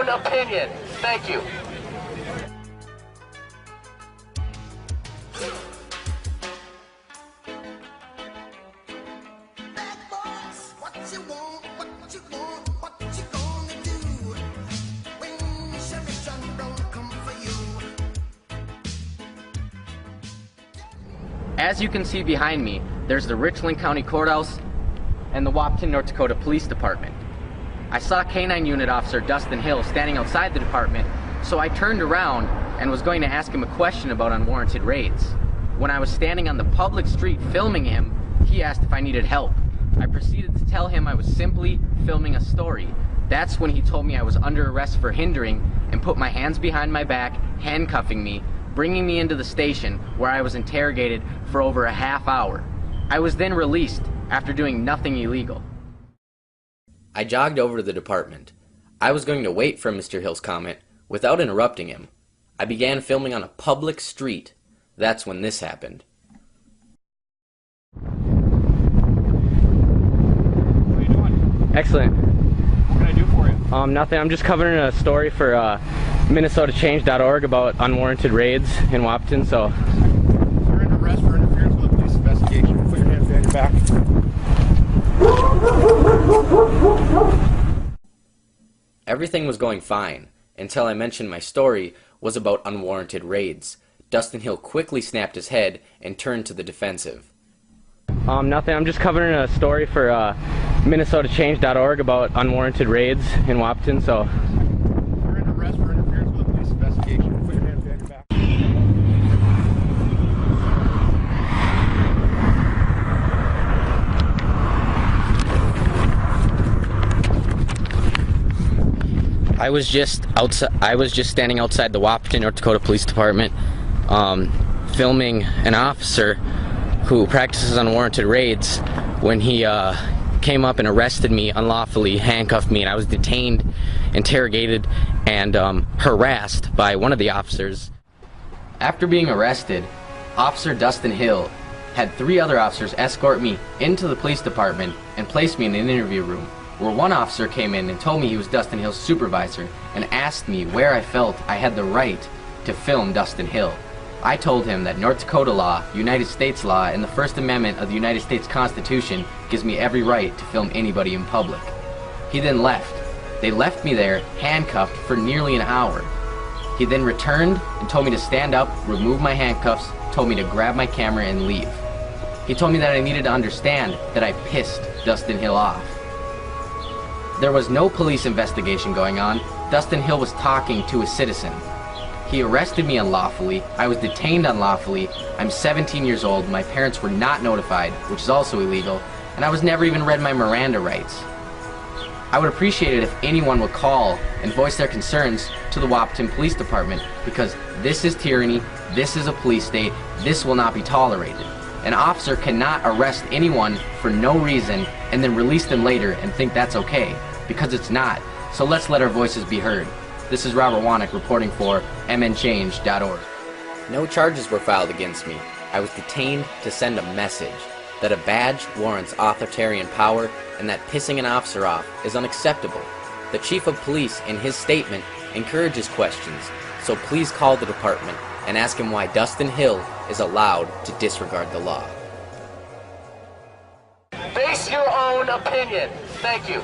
own opinion. Thank you. As you can see behind me, there's the Richland County Courthouse and the Wahpeton, North Dakota Police Department. I saw K-9 Unit Officer Dustin Hill standing outside the department, so I turned around and was going to ask him a question about unwarranted raids. When I was standing on the public street filming him, he asked if I needed help. I proceeded to tell him I was simply filming a story. That's when he told me I was under arrest for hindering and put my hands behind my back, handcuffing me, bringing me into the station where I was interrogated for over a half hour. I was then released after doing nothing illegal. I jogged over to the department. I was going to wait for Mr. Hill's comment without interrupting him. I began filming on a public street. That's when this happened. What are you doing? Excellent. What can I do for you? Nothing. I'm just covering a story for MinnesotaChange.org about unwarranted raids in Wahpeton, so... You're under arrest for interference with a police investigation. Put your hands behind your back. Everything was going fine until I mentioned my story was about unwarranted raids. Dustin Hill quickly snapped his head and turned to the defensive. Nothing. I'm just covering a story for MinnesotaChange.org about unwarranted raids in Wahpeton, so... You're under arrest for interference with a police investigation. Put your hands behind your back. I was just standing outside the Wahpeton, North Dakota Police Department, filming an officer who practices unwarranted raids when he came up and arrested me unlawfully, handcuffed me, and I was detained, interrogated, and harassed by one of the officers. After being arrested, Officer Dustin Hill had 3 other officers escort me into the police department and place me in an interview room, where one officer came in and told me he was Dustin Hill's supervisor and asked me where I felt I had the right to film Dustin Hill. I told him that North Dakota law, United States law, and the First Amendment of the United States Constitution gives me every right to film anybody in public. He then left. They left me there, handcuffed, for nearly an hour. He then returned and told me to stand up, remove my handcuffs, told me to grab my camera and leave. He told me that I needed to understand that I pissed Dustin Hill off. There was no police investigation going on. Dustin Hill was talking to a citizen. He arrested me unlawfully. I was detained unlawfully. I'm 17 years old. My parents were not notified, which is also illegal, and I was never even read my Miranda rights. I would appreciate it if anyone would call and voice their concerns to the Wahpeton Police Department, because this is tyranny, this is a police state, this will not be tolerated. An officer cannot arrest anyone for no reason and then release them later and think that's okay, because it's not. So let's let our voices be heard. This is Robert Wanek reporting for MNChange.org. No charges were filed against me. I was detained to send a message that a badge warrants authoritarian power and that pissing an officer off is unacceptable. The Chief of Police, in his statement, encourages questions, so please call the department and ask him why Dustin Hill is allowed to disregard the law. Base your own opinion. Thank you.